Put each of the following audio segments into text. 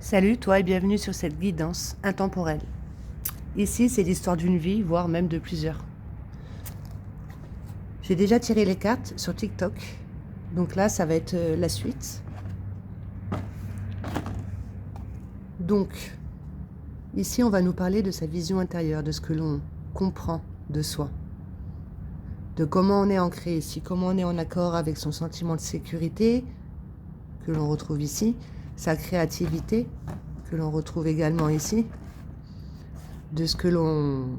Salut toi et bienvenue sur cette guidance intemporelle. Ici, c'est l'histoire d'une vie, voire même de plusieurs. J'ai déjà tiré les cartes sur TikTok, donc là, ça va être la suite. Donc, ici, on va nous parler de sa vision intérieure, de ce que l'on comprend de soi, de comment on est ancré ici, comment on est en accord avec son sentiment de sécurité, que l'on retrouve ici, sa créativité, que l'on retrouve également ici, de ce que l'on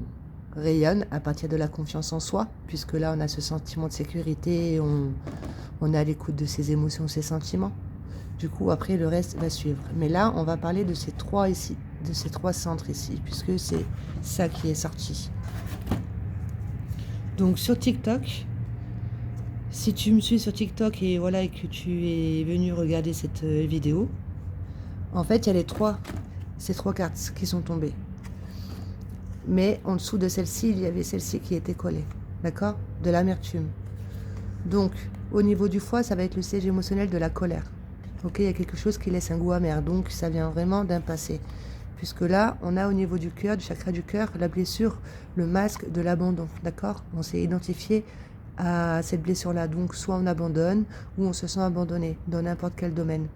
rayonne à partir de la confiance en soi, puisque là on a ce sentiment de sécurité, on est à l'écoute de ses émotions, ses sentiments. Du coup après le reste va suivre. Mais là on va parler de ces trois ici, de ces trois centres ici, puisque c'est ça qui est sorti. Donc sur TikTok, si tu me suis sur TikTok et voilà et que tu es venu regarder cette vidéo, en fait il y a ces trois cartes qui sont tombées. Mais en dessous de celle-ci, il y avait celle-ci qui était collée, d'accord? De l'amertume. Donc, au niveau du foie, ça va être le siège émotionnel de la colère. Ok, il y a quelque chose qui laisse un goût amer, donc ça vient vraiment d'un passé. Puisque là, on a au niveau du cœur, du chakra du cœur, la blessure, le masque de l'abandon, d'accord? On s'est identifié à cette blessure-là, donc soit on abandonne, ou on se sent abandonné dans n'importe quel domaine.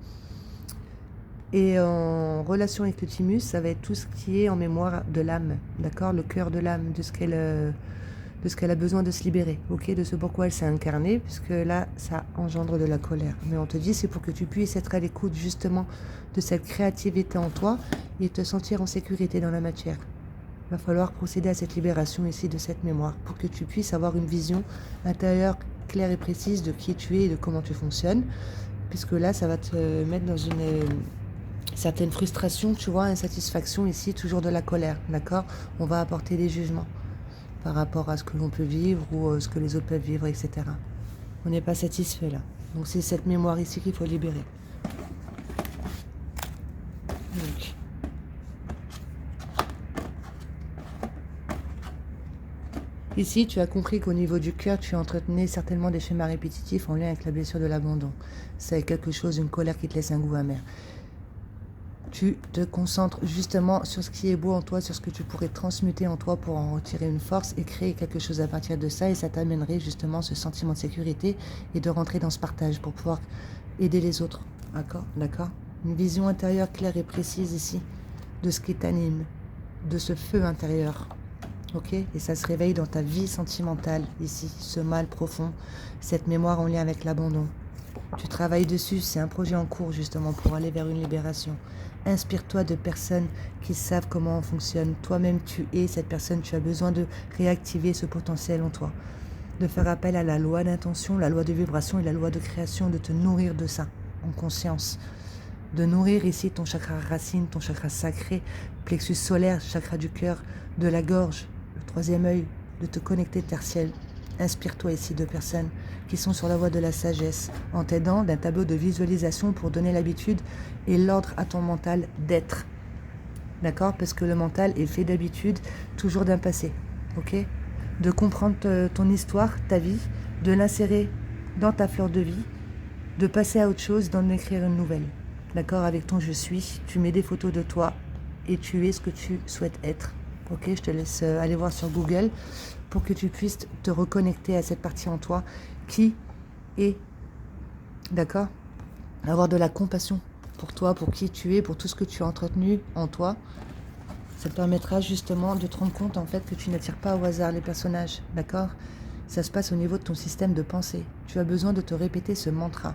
Et en relation avec le thymus, ça va être tout ce qui est en mémoire de l'âme, d'accord? Le cœur de l'âme, de ce qu'elle a besoin de se libérer, ok? De ce pourquoi elle s'est incarnée, puisque là, ça engendre de la colère. Mais on te dit, c'est pour que tu puisses être à l'écoute justement de cette créativité en toi et te sentir en sécurité dans la matière. Il va falloir procéder à cette libération ici de cette mémoire pour que tu puisses avoir une vision intérieure claire et précise de qui tu es et de comment tu fonctionnes, puisque là, ça va te mettre dans une certaines frustrations, tu vois, insatisfaction ici, toujours de la colère, d'accord? On va apporter des jugements par rapport à ce que l'on peut vivre ou ce que les autres peuvent vivre, etc. On n'est pas satisfait là. Donc c'est cette mémoire ici qu'il faut libérer. Donc, ici, tu as compris qu'au niveau du cœur, tu entretenais certainement des schémas répétitifs en lien avec la blessure de l'abandon. C'est quelque chose, une colère qui te laisse un goût amer. Tu te concentres justement sur ce qui est beau en toi, sur ce que tu pourrais transmuter en toi pour en retirer une force et créer quelque chose à partir de ça. Et ça t'amènerait justement ce sentiment de sécurité et de rentrer dans ce partage pour pouvoir aider les autres. D'accord. Une vision intérieure claire et précise ici de ce qui t'anime, de ce feu intérieur. Ok? Et ça se réveille dans ta vie sentimentale ici, ce mal profond, cette mémoire en lien avec l'abandon. Tu travailles dessus, c'est un projet en cours justement pour aller vers une libération. Inspire-toi de personnes qui savent comment on fonctionne. Toi-même, tu es cette personne, tu as besoin de réactiver ce potentiel en toi. De faire appel à la loi d'intention, la loi de vibration et la loi de création, de te nourrir de ça, en conscience. De nourrir ici ton chakra racine, ton chakra sacré, plexus solaire, chakra du cœur, de la gorge, le troisième œil, de te connecter terre-ciel. Inspire-toi ici de personnes qui sont sur la voie de la sagesse, en t'aidant d'un tableau de visualisation pour donner l'habitude et l'ordre à ton mental d'être. D'accord? Parce que le mental est fait d'habitude, toujours d'un passé. Ok? De comprendre ton histoire, ta vie, de l'insérer dans ta fleur de vie, de passer à autre chose, d'en écrire une nouvelle. D'accord? Avec ton je suis, tu mets des photos de toi et tu es ce que tu souhaites être. Ok? Je te laisse aller voir sur Google pour que tu puisses te reconnecter à cette partie en toi qui est, d'accord? Avoir de la compassion pour toi, pour qui tu es, pour tout ce que tu as entretenu en toi. Ça te permettra justement de te rendre compte en fait que tu n'attires pas au hasard les personnages, d'accord? Ça se passe au niveau de ton système de pensée. Tu as besoin de te répéter ce mantra.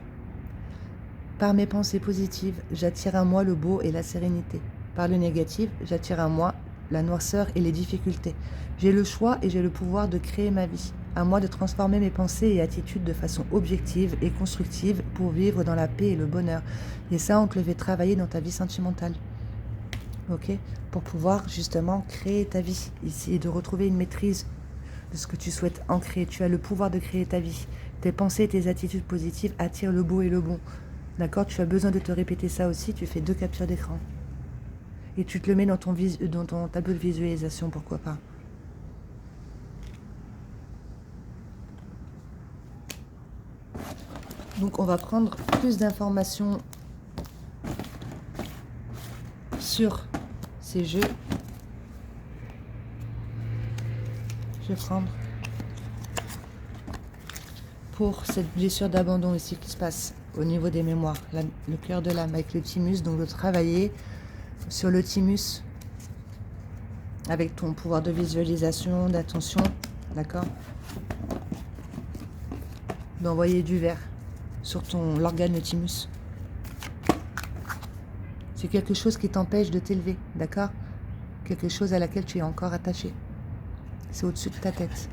Par mes pensées positives, j'attire à moi le beau et la sérénité. Par le négatif, j'attire à moi la noirceur et les difficultés. J'ai le choix et j'ai le pouvoir de créer ma vie. À moi de transformer mes pensées et attitudes de façon objective et constructive pour vivre dans la paix et le bonheur. Et ça, on te le fait travailler dans ta vie sentimentale. Ok? Pour pouvoir justement créer ta vie ici et de retrouver une maîtrise de ce que tu souhaites ancrer. Tu as le pouvoir de créer ta vie. Tes pensées et tes attitudes positives attirent le beau et le bon. D'accord? Tu as besoin de te répéter ça aussi. Tu fais 2 captures d'écran. Et tu te le mets dans ton tableau de visualisation, pourquoi pas. Donc on va prendre plus d'informations sur ces jeux. Je vais prendre pour cette blessure d'abandon ici qui se passe au niveau des mémoires, le cœur de l'âme avec le thymus, donc de travailler sur le thymus avec ton pouvoir de visualisation, d'attention, d'accord, d'envoyer du vert sur l'organe, le thymus. C'est quelque chose qui t'empêche de t'élever, d'accord, quelque chose à laquelle tu es encore attaché. C'est au-dessus de ta tête.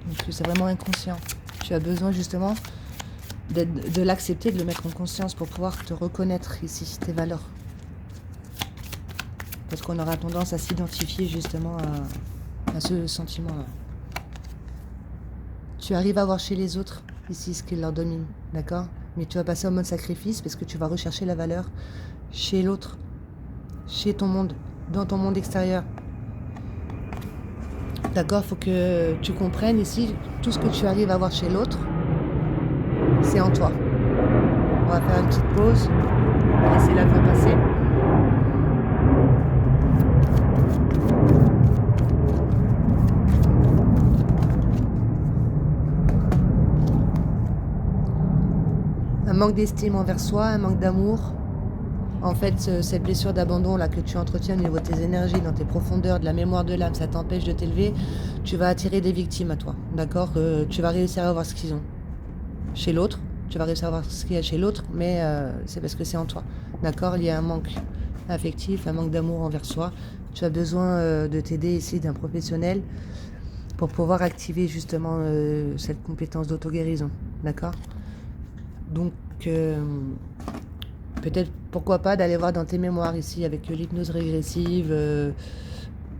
Donc c'est vraiment inconscient. Tu as besoin justement de l'accepter, de le mettre en conscience pour pouvoir te reconnaître ici, tes valeurs. Parce qu'on aura tendance à s'identifier justement à ce sentiment-là. Tu arrives à voir chez les autres ici ce qui leur domine, d'accord? Mais tu vas passer en mode sacrifice parce que tu vas rechercher la valeur chez l'autre, chez ton monde, dans ton monde extérieur. D'accord, il faut que tu comprennes ici, tout ce que tu arrives à voir chez l'autre, c'est en toi. On va faire une petite pause, laisser l'avion passer. Un manque d'estime envers soi, un manque d'amour. En fait, cette blessure d'abandon là que tu entretiens au niveau de tes énergies, dans tes profondeurs, de la mémoire de l'âme, ça t'empêche de t'élever. Tu vas attirer des victimes à toi, d'accord? Tu vas réussir à voir ce qu'ils ont chez l'autre. Tu vas réussir à voir ce qu'il y a chez l'autre, mais c'est parce que c'est en toi, d'accord? Il y a un manque affectif, un manque d'amour envers soi. Tu as besoin de t'aider ici d'un professionnel pour pouvoir activer justement cette compétence d'auto-guérison, d'accord? Donc, peut-être, pourquoi pas, d'aller voir dans tes mémoires ici avec l'hypnose régressive,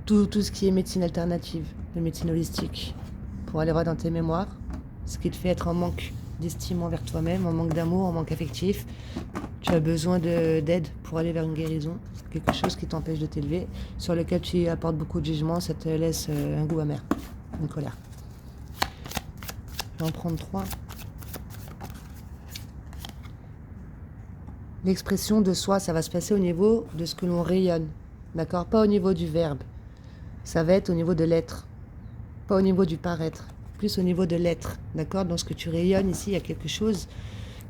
tout ce qui est médecine alternative, de médecine holistique, pour aller voir dans tes mémoires ce qui te fait être en manque d'estime envers toi-même, en manque d'amour, en manque affectif. Tu as besoin d'aide pour aller vers une guérison, quelque chose qui t'empêche de t'élever, sur lequel tu apportes beaucoup de jugement, ça te laisse un goût amer, une colère. Je vais en prendre 3. L'expression de soi, ça va se passer au niveau de ce que l'on rayonne, d'accord? Pas au niveau du verbe. Ça va être au niveau de l'être, pas au niveau du paraître, plus au niveau de l'être, d'accord? Dans ce que tu rayonnes ici, il y a quelque chose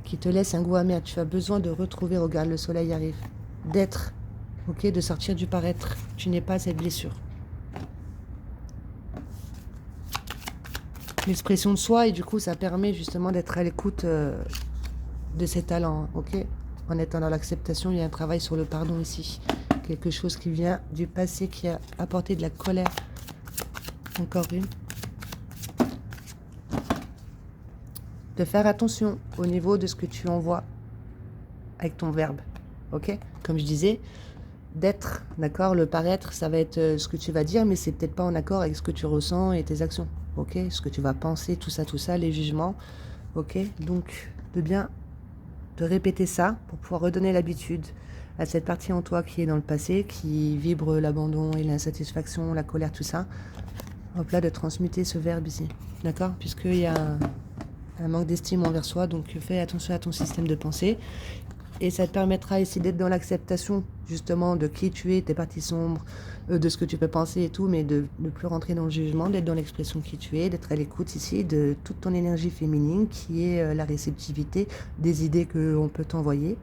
qui te laisse un goût amer. Tu as besoin de retrouver, regarde, le soleil arrive, d'être, ok? De sortir du paraître. Tu n'es pas cette blessure. L'expression de soi, et du coup, ça permet justement d'être à l'écoute de ses talents, ok? En étant dans l'acceptation, il y a un travail sur le pardon ici. Quelque chose qui vient du passé, qui a apporté de la colère. Encore une. De faire attention au niveau de ce que tu envoies avec ton verbe. Ok? Comme je disais, d'être, d'accord? Le paraître, ça va être ce que tu vas dire, mais c'est peut-être pas en accord avec ce que tu ressens et tes actions. Ok? Ce que tu vas penser, tout ça, les jugements. Ok? Donc, de répéter ça pour pouvoir redonner l'habitude à cette partie en toi qui est dans le passé, qui vibre l'abandon et l'insatisfaction, la colère, tout ça. Hop là, de transmuter ce verbe ici, d'accord? Puisqu'il y a un manque d'estime envers soi, donc fais attention à ton système de pensée. Et ça te permettra ici d'être dans l'acceptation, justement, de qui tu es, tes parties sombres, de ce que tu peux penser et tout, mais de ne plus rentrer dans le jugement, d'être dans l'expression qui tu es, d'être à l'écoute ici de toute ton énergie féminine, qui est la réceptivité des idées qu'on peut t'envoyer,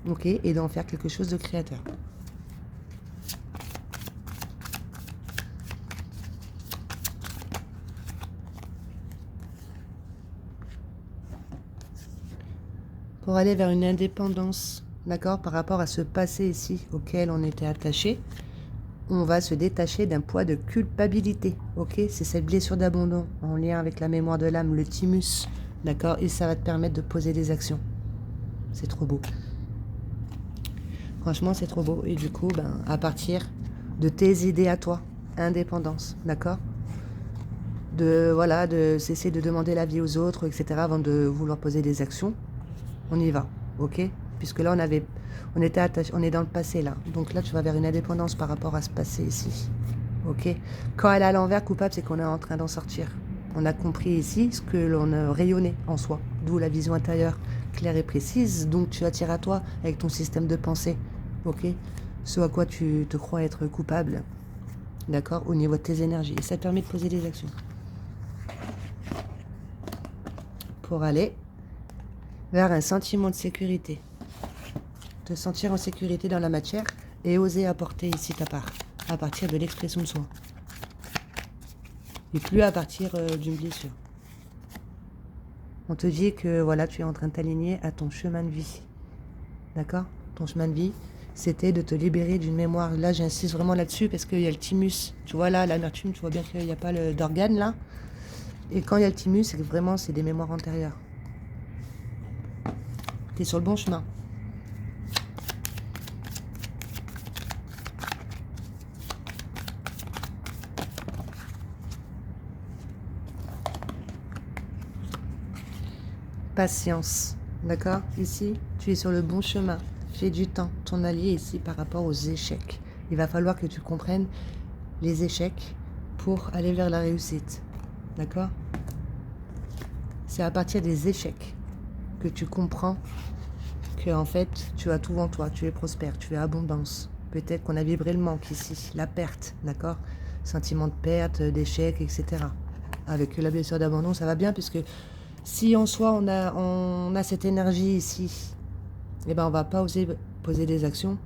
ok, et d'en faire quelque chose de créateur. Pour aller vers une indépendance, d'accord, par rapport à ce passé ici auquel on était attaché, on va se détacher d'un poids de culpabilité, ok? C'est cette blessure d'abandon en lien avec la mémoire de l'âme, le thymus, d'accord? Et ça va te permettre de poser des actions. C'est trop beau. Franchement, c'est trop beau. Et du coup, à partir de tes idées à toi, indépendance, d'accord? De cesser de demander l'avis aux autres, etc., avant de vouloir poser des actions. On y va, ok? Puisque là, on était attaché, on est dans le passé là. Donc là, tu vas vers une indépendance par rapport à ce passé ici, ok? Quand elle est à l'envers, coupable, c'est qu'on est en train d'en sortir. On a compris ici ce que l'on a rayonné en soi, d'où la vision intérieure, claire et précise, donc tu attires à toi avec ton système de pensée, ok? Ce à quoi tu te crois être coupable, d'accord? Au niveau de tes énergies. Et ça te permet de poser des actions. Pour aller vers un sentiment de sécurité. Te sentir en sécurité dans la matière et oser apporter ici ta part, à partir de l'expression de soi. Et plus à partir d'une blessure. On te dit que voilà, tu es en train de t'aligner à ton chemin de vie. D'accord? Ton chemin de vie, c'était de te libérer d'une mémoire. Là, j'insiste vraiment là-dessus parce qu'il y a le thymus. Tu vois là, l'amertume, tu vois bien qu'il n'y a pas d'organe là. Et quand il y a le thymus, c'est que vraiment, c'est des mémoires antérieures. Tu es sur le bon chemin. Patience, d'accord? Ici, tu es sur le bon chemin. J'ai du temps. Ton allié ici par rapport aux échecs. Il va falloir que tu comprennes les échecs pour aller vers la réussite. D'accord? C'est à partir des échecs que tu comprends que en fait, tu as tout en toi. Tu es prospère, tu es abondance. Peut-être qu'on a vibré le manque ici, la perte, d'accord? Sentiment de perte, d'échec, etc. Avec la blessure d'abandon, ça va bien puisque si en soi on a cette énergie ici, eh ben on va pas oser poser des actions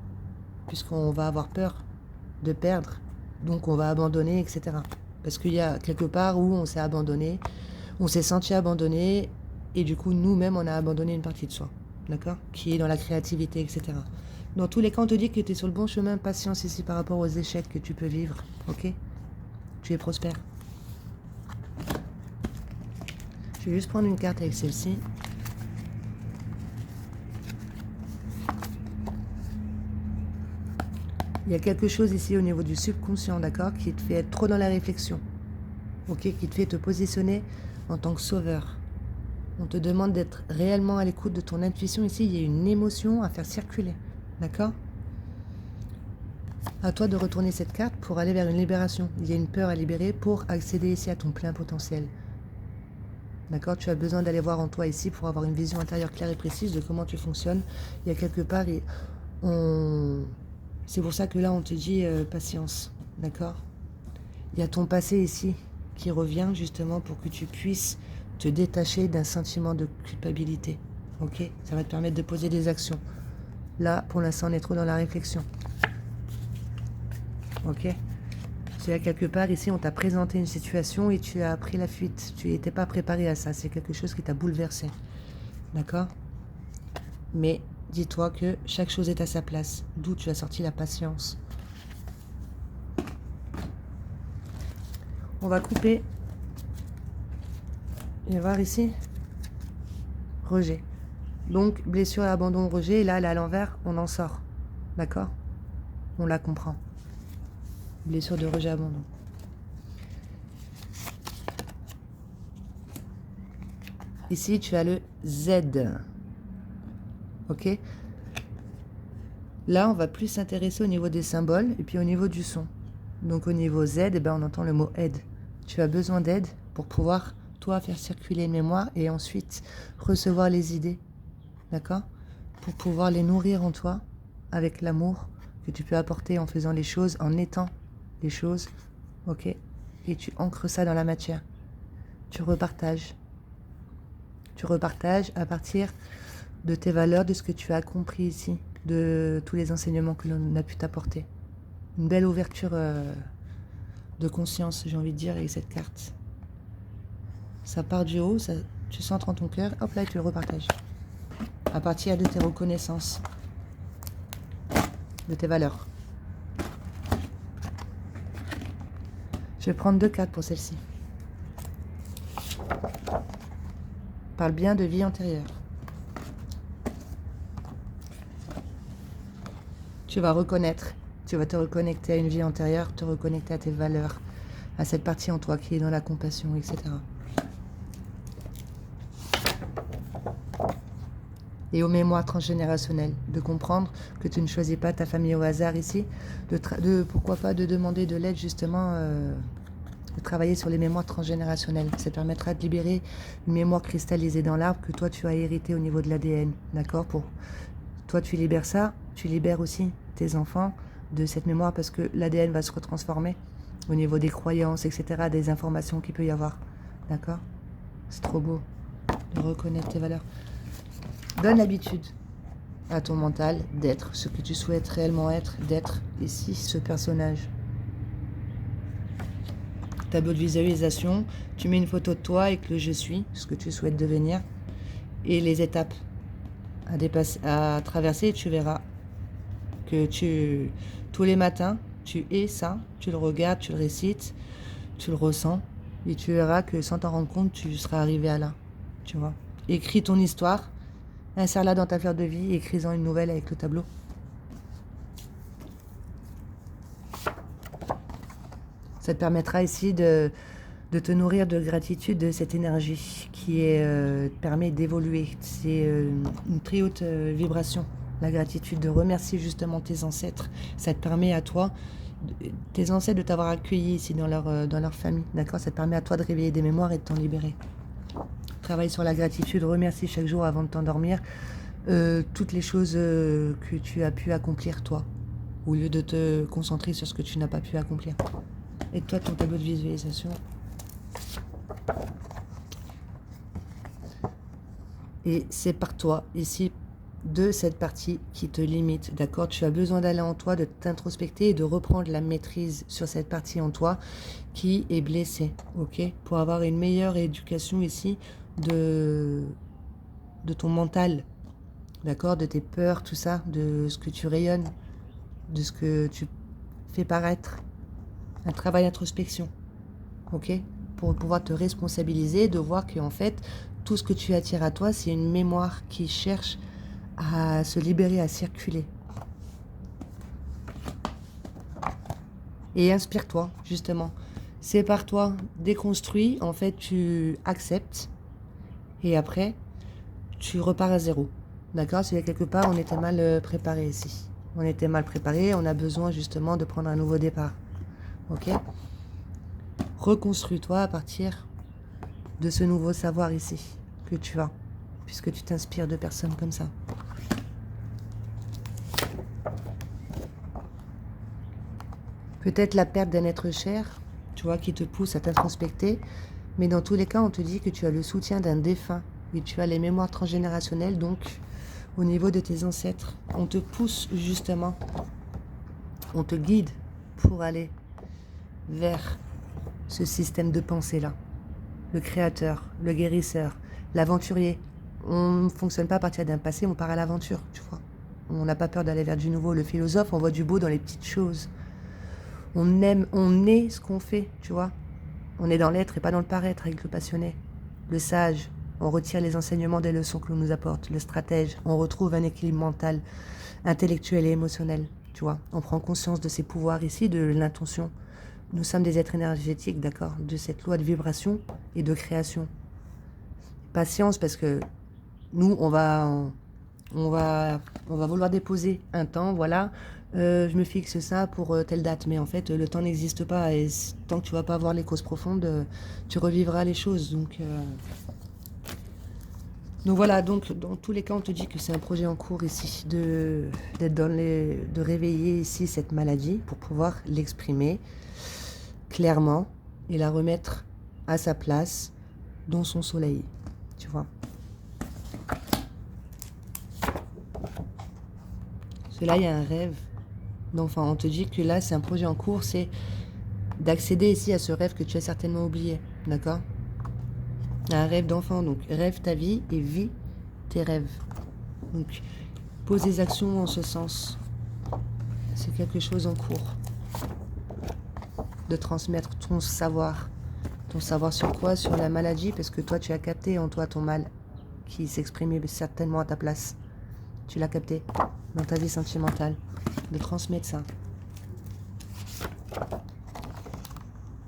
puisqu'on va avoir peur de perdre, donc on va abandonner, etc. Parce qu'il y a quelque part où on s'est abandonné, on s'est senti abandonné et du coup nous-mêmes on a abandonné une partie de soi, d'accord, qui est dans la créativité, etc. Dans tous les cas, on te dit que tu es sur le bon chemin. Patience ici par rapport aux échecs que tu peux vivre, ok? Tu es prospère. Je vais juste prendre une carte avec celle-ci. Il y a quelque chose ici au niveau du subconscient, d'accord, qui te fait être trop dans la réflexion, ok, qui te fait te positionner en tant que sauveur. On te demande d'être réellement à l'écoute de ton intuition. Ici, il y a une émotion à faire circuler, d'accord? À toi de retourner cette carte pour aller vers une libération. Il y a une peur à libérer pour accéder ici à ton plein potentiel. D'accord? Tu as besoin d'aller voir en toi ici pour avoir une vision intérieure claire et précise de comment tu fonctionnes. Il y a quelque part, c'est pour ça que là, on te dit patience. D'accord? Il y a ton passé ici qui revient justement pour que tu puisses te détacher d'un sentiment de culpabilité. Ok? Ça va te permettre de poser des actions. Là, pour l'instant, on est trop dans la réflexion. Ok? C'est quelque part ici, on t'a présenté une situation et tu as pris la fuite. Tu n'étais pas préparé à ça. C'est quelque chose qui t'a bouleversé. D'accord? Mais dis-toi que chaque chose est à sa place. D'où tu as sorti la patience. On va couper. Et voir ici. Rejet. Donc, blessure, abandon, rejet. Et là, elle est à l'envers, on en sort. D'accord? On la comprend. Blessure de rejet, abandon. Ici, tu as le Z. Ok? Là, on va plus s'intéresser au niveau des symboles et puis au niveau du son. Donc, au niveau Z, eh ben, on entend le mot aide. Tu as besoin d'aide pour pouvoir, toi, faire circuler une mémoire et ensuite recevoir les idées. D'accord? Pour pouvoir les nourrir en toi avec l'amour que tu peux apporter en faisant les choses, en étant les choses. Ok? Et tu ancres ça dans la matière. Tu repartages. Tu repartages à partir de tes valeurs, de ce que tu as compris ici, de tous les enseignements que l'on a pu t'apporter. Une belle ouverture de conscience, j'ai envie de dire, avec cette carte. Ça part du haut, ça, tu centres en ton cœur, hop là, et tu le repartages. À partir de tes reconnaissances, de tes valeurs. Je vais prendre 2 cartes pour celle-ci. Parle bien de vie antérieure. Tu vas reconnaître, tu vas te reconnecter à une vie antérieure, te reconnecter à tes valeurs, à cette partie en toi qui est dans la compassion, etc. Et aux mémoires transgénérationnelles, de comprendre que tu ne choisis pas ta famille au hasard ici, pourquoi pas de demander de l'aide justement de travailler sur les mémoires transgénérationnelles. Ça te permettra de libérer une mémoire cristallisée dans l'arbre que toi, tu as hérité au niveau de l'ADN. D'accord? Pour toi, tu libères ça, tu libères aussi tes enfants de cette mémoire parce que l'ADN va se retransformer au niveau des croyances, etc., des informations qu'il peut y avoir. D'accord? C'est trop beau de reconnaître tes valeurs. Donne l'habitude à ton mental d'être ce que tu souhaites réellement être, d'être ici ce personnage. Tableau de visualisation, tu mets une photo de toi avec le je suis, ce que tu souhaites devenir, et les étapes à traverser, et tu verras que tous les matins, tu es ça, tu le regardes, tu le récites, tu le ressens, et tu verras que sans t'en rendre compte, tu seras arrivé à là, tu vois. Écris ton histoire, insère-la dans ta fleur de vie, écris-en une nouvelle avec le tableau. Ça te permettra ici de te nourrir de gratitude de cette énergie qui permet d'évoluer. C'est une très haute vibration, la gratitude, de remercier justement tes ancêtres. Ça te permet à toi, tes ancêtres, de t'avoir accueilli ici dans leur famille. D'accord? Ça te permet à toi de réveiller des mémoires et de t'en libérer. Travaille sur la gratitude, remercie chaque jour avant de t'endormir toutes les choses que tu as pu accomplir toi, au lieu de te concentrer sur ce que tu n'as pas pu accomplir. Et toi, ton tableau de visualisation. Et c'est par toi, ici, de cette partie qui te limite, d'accord? Tu as besoin d'aller en toi, de t'introspecter et de reprendre la maîtrise sur cette partie en toi qui est blessée, ok? Pour avoir une meilleure éducation ici de ton mental, d'accord? De tes peurs, tout ça, de ce que tu rayonnes, de ce que tu fais paraître. Un travail d'introspection, ok? Pour pouvoir te responsabiliser, de voir qu'en fait, tout ce que tu attires à toi, c'est une mémoire qui cherche à se libérer, à circuler. Et inspire-toi, justement. C'est par toi, déconstruis, en fait, tu acceptes. Et après, tu repars à zéro. D'accord? C'est quelque part, on était mal préparé ici. On était mal préparé, on a besoin justement de prendre un nouveau départ. Ok? Reconstruis-toi à partir de ce nouveau savoir ici que tu as, puisque tu t'inspires de personnes comme ça. Peut-être la perte d'un être cher, tu vois, qui te pousse à t'introspecter, mais dans tous les cas, on te dit que tu as le soutien d'un défunt, et tu as les mémoires transgénérationnelles, donc au niveau de tes ancêtres. On te pousse justement, on te guide pour aller vers ce système de pensée-là. Le créateur, le guérisseur, l'aventurier. On ne fonctionne pas à partir d'un passé, on part à l'aventure, tu vois. On n'a pas peur d'aller vers du nouveau. Le philosophe, on voit du beau dans les petites choses. On aime, on est ce qu'on fait, tu vois. On est dans l'être et pas dans le paraître avec le passionné. Le sage, on retire les enseignements des leçons que l'on nous apporte. Le stratège, on retrouve un équilibre mental, intellectuel et émotionnel, tu vois. On prend conscience de ses pouvoirs ici, de l'intention. Nous sommes des êtres énergétiques, d'accord, de cette loi de vibration et de création. Patience, parce que nous, on va vouloir déposer un temps, voilà. Je me fixe ça pour telle date, mais en fait, le temps n'existe pas. Et tant que tu vas pas voir les causes profondes, tu revivras les choses. Donc voilà, donc dans tous les cas, on te dit que c'est un projet en cours ici, de réveiller ici cette maladie pour pouvoir l'exprimer clairement et la remettre à sa place dans son soleil, tu vois. Parce que là, il y a un rêve d'enfant. On te dit que là, c'est un projet en cours, c'est d'accéder ici à ce rêve que tu as certainement oublié, d'accord? Un rêve d'enfant, donc rêve ta vie et vis tes rêves. Donc, pose des actions en ce sens. C'est quelque chose en cours. De transmettre ton savoir. Ton savoir sur quoi? Sur la maladie, parce que toi, tu as capté en toi ton mal qui s'exprimait certainement à ta place. Tu l'as capté dans ta vie sentimentale. De transmettre ça.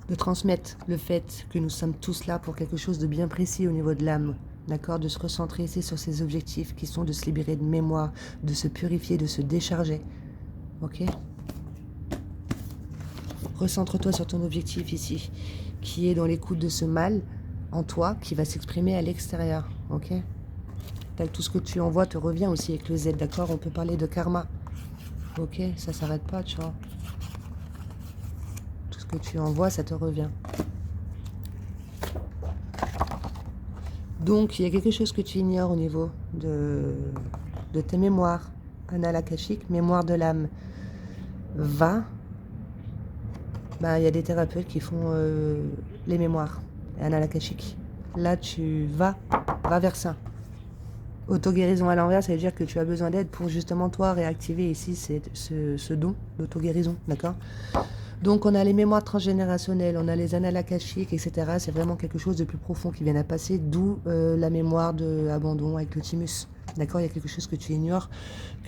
De transmettre le fait que nous sommes tous là pour quelque chose de bien précis au niveau de l'âme. D'accord? De se recentrer ici sur ces objectifs qui sont de se libérer de mémoire, de se purifier, de se décharger. Ok? Recentre-toi sur ton objectif ici. qui est dans l'écoute de ce mal en toi qui va s'exprimer à l'extérieur, ok? Tout ce que tu envoies te revient aussi avec le Z, d'accord? On peut parler de karma, ok? Ça s'arrête pas, tu vois. Tout ce que tu envoies, ça te revient. Donc, il y a quelque chose que tu ignores au niveau de tes mémoires. Annales akashiques, mémoire de l'âme. Va. Ben, il y a des thérapeutes qui font les mémoires, annales akashiques. Là, tu vas vers ça. Auto-guérison à l'envers, ça veut dire que tu as besoin d'aide pour justement toi réactiver ici ce don d'auto-guérison, d'accord? Donc on a les mémoires transgénérationnelles, on a les annales akashiques, etc. C'est vraiment quelque chose de plus profond qui vient à passer, d'où la mémoire d'abandon avec le thymus. D'accord? Il y a quelque chose que tu ignores,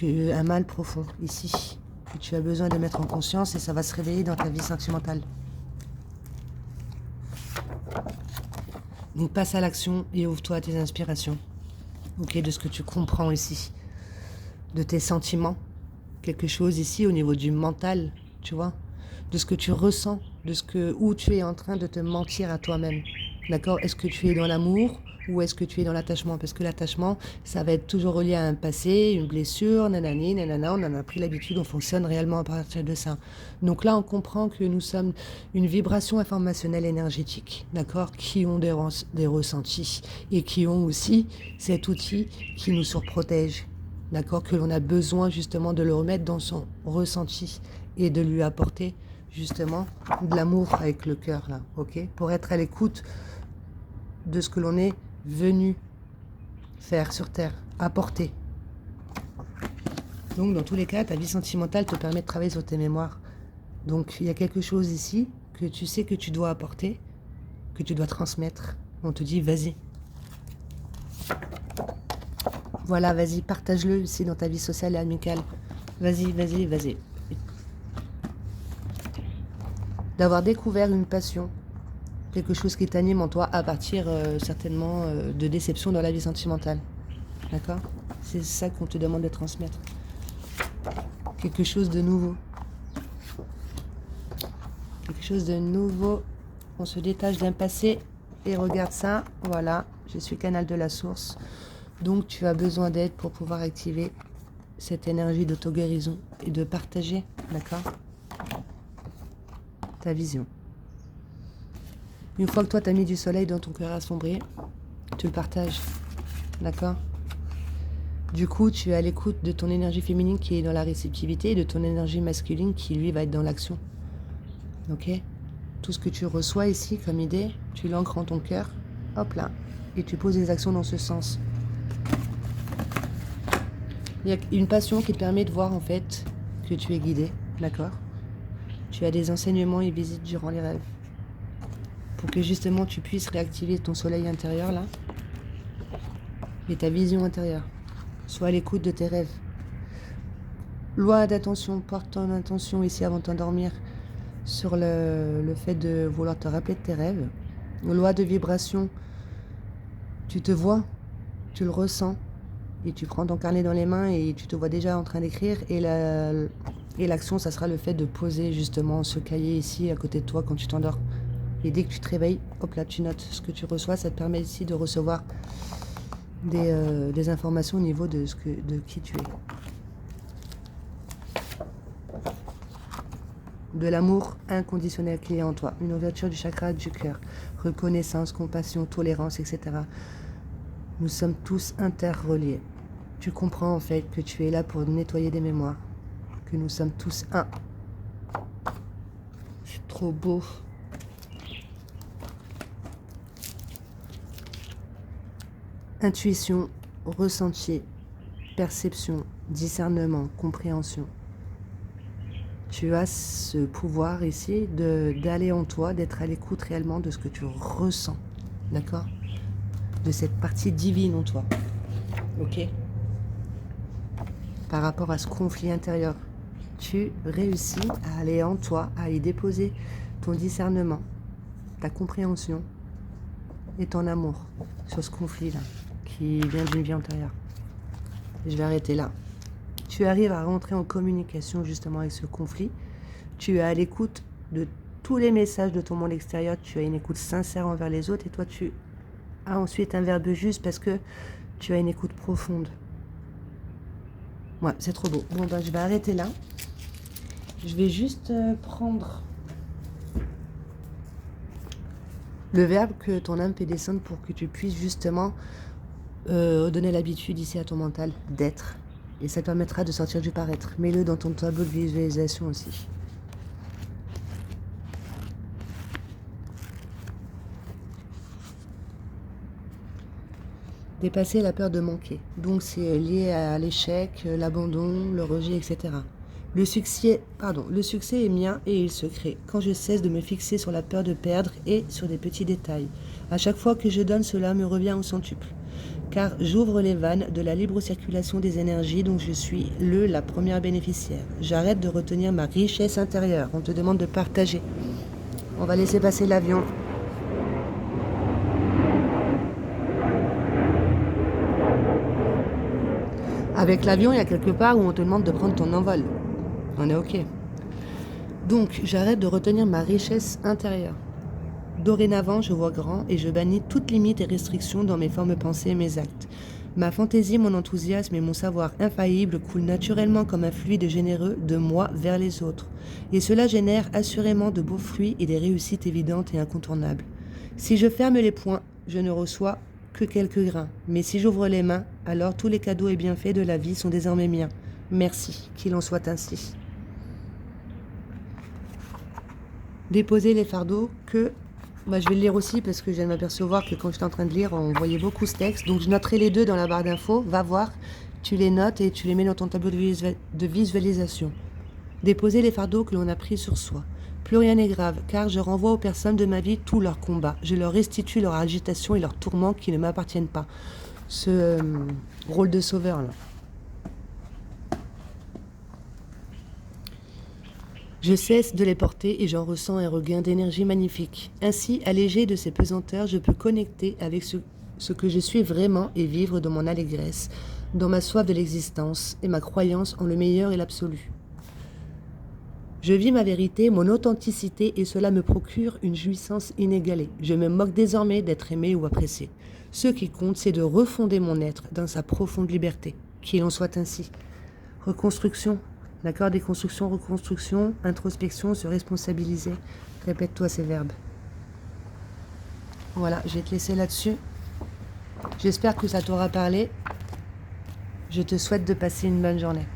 un mal profond ici, que tu as besoin de mettre en conscience et ça va se réveiller dans ta vie sentimentale. Donc passe à l'action et ouvre-toi à tes inspirations. Ok, de ce que tu comprends ici, de tes sentiments, quelque chose ici au niveau du mental, tu vois, de ce que tu ressens, où tu es en train de te mentir à toi-même, d'accord? Est-ce que tu es dans l'amour ou est-ce que tu es dans l'attachement? Parce que l'attachement, ça va être toujours relié à un passé, une blessure, nanani, nanana, on en a pris l'habitude, on fonctionne réellement à partir de ça. Donc là, on comprend que nous sommes une vibration informationnelle énergétique, d'accord? Qui ont des ressentis et qui ont aussi cet outil qui nous surprotège, d'accord? Que l'on a besoin justement de le remettre dans son ressenti et de lui apporter justement de l'amour avec le cœur, là, ok? Pour être à l'écoute de ce que l'on est venu faire sur Terre, apporter. Donc, dans tous les cas, ta vie sentimentale te permet de travailler sur tes mémoires. Donc, il y a quelque chose ici que tu sais que tu dois apporter, que tu dois transmettre. On te dit, vas-y. Voilà, vas-y, partage-le ici dans ta vie sociale et amicale. Vas-y, vas-y, vas-y. D'avoir découvert une passion, quelque chose qui t'anime en toi à partir certainement de déception dans la vie sentimentale. D'accord? C'est ça qu'on te demande de transmettre. Quelque chose de nouveau. Quelque chose de nouveau. On se détache d'un passé et regarde ça. Voilà, je suis canal de la source. Donc tu as besoin d'aide pour pouvoir activer cette énergie d'auto-guérison et de partager, d'accord? Ta vision. Une fois que toi, tu as mis du soleil dans ton cœur assombri, tu le partages. D'accord? Du coup, tu es à l'écoute de ton énergie féminine qui est dans la réceptivité et de ton énergie masculine qui, lui, va être dans l'action. Ok? Tout ce que tu reçois ici comme idée, tu l'ancres en ton cœur. Hop là. Et tu poses des actions dans ce sens. Il y a une passion qui te permet de voir, en fait, que tu es guidé. D'accord? Tu as des enseignements et visites durant les rêves. Pour que justement tu puisses réactiver ton soleil intérieur là et ta vision intérieure. Sois à l'écoute de tes rêves. Loi d'attention, porte ton attention ici avant de t'endormir sur le fait de vouloir te rappeler de tes rêves. Loi de vibration, tu te vois, tu le ressens et tu prends ton carnet dans les mains et tu te vois déjà en train d'écrire et l'action ça sera le fait de poser justement ce cahier ici à côté de toi quand tu t'endors. Et dès que tu te réveilles, hop là, tu notes ce que tu reçois. Ça te permet ici de recevoir des informations au niveau de qui tu es. De l'amour inconditionnel qui est en toi. Une ouverture du chakra du cœur. Reconnaissance, compassion, tolérance, etc. Nous sommes tous interreliés. Tu comprends en fait que tu es là pour nettoyer des mémoires. Que nous sommes tous un. C'est trop beau. Intuition, ressenti, perception, discernement, compréhension. Tu as ce pouvoir ici d'aller en toi, d'être à l'écoute réellement de ce que tu ressens. D'accord? De cette partie divine en toi. Ok? Par rapport à ce conflit intérieur, tu réussis à aller en toi, à y déposer ton discernement, ta compréhension et ton amour sur ce conflit-là qui vient d'une vie antérieure. Je vais arrêter là. Tu arrives à rentrer en communication justement avec ce conflit. Tu es à l'écoute de tous les messages de ton monde extérieur, tu as une écoute sincère envers les autres et toi tu as ensuite un verbe juste parce que tu as une écoute profonde. Ouais, c'est trop beau. Bon, ben, je vais arrêter là. Je vais juste prendre le verbe que ton âme fait descendre pour que tu puisses justement donner l'habitude ici à ton mental d'être. Et ça te permettra de sortir du paraître. Mets-le dans ton tableau de visualisation aussi. Dépasser la peur de manquer. Donc c'est lié à l'échec, l'abandon, le rejet, etc. Le succès est mien et il se crée quand je cesse de me fixer sur la peur de perdre et sur des petits détails. À chaque fois que je donne, cela me revient au centuple. Car j'ouvre les vannes de la libre circulation des énergies dont je suis la première bénéficiaire. J'arrête de retenir ma richesse intérieure. On te demande de partager. On va laisser passer l'avion. Avec l'avion, il y a quelque part où on te demande de prendre ton envol. On est OK. Donc, j'arrête de retenir ma richesse intérieure. Dorénavant, je vois grand et je bannis toute limite et restriction dans mes formes pensées et mes actes. Ma fantaisie, mon enthousiasme et mon savoir infaillible coulent naturellement comme un fluide généreux de moi vers les autres. Et cela génère assurément de beaux fruits et des réussites évidentes et incontournables. Si je ferme les poings, je ne reçois que quelques grains. Mais si j'ouvre les mains, alors tous les cadeaux et bienfaits de la vie sont désormais miens. Merci, qu'il en soit ainsi. Déposer les fardeaux que... je vais le lire aussi parce que je viens de m'apercevoir que quand j'étais en train de lire, on voyait beaucoup ce texte. Donc je noterai les deux dans la barre d'infos. Va voir, tu les notes et tu les mets dans ton tableau de visualisation. Déposer les fardeaux que l'on a pris sur soi. Plus rien n'est grave, car je renvoie aux personnes de ma vie tous leurs combats. Je leur restitue leur agitation et leurs tourments qui ne m'appartiennent pas. Ce rôle de sauveur, là. Je cesse de les porter et j'en ressens un regain d'énergie magnifique. Ainsi, allégé de ces pesanteurs, je peux connecter avec ce que je suis vraiment et vivre dans mon allégresse, dans ma soif de l'existence et ma croyance en le meilleur et l'absolu. Je vis ma vérité, mon authenticité et cela me procure une jouissance inégalée. Je me moque désormais d'être aimé ou apprécié. Ce qui compte, c'est de refonder mon être dans sa profonde liberté. Qu'il en soit ainsi. Reconstruction. D'accord, déconstruction, reconstruction, introspection, se responsabiliser. Répète-toi ces verbes. Voilà, je vais te laisser là-dessus. J'espère que ça t'aura parlé. Je te souhaite de passer une bonne journée.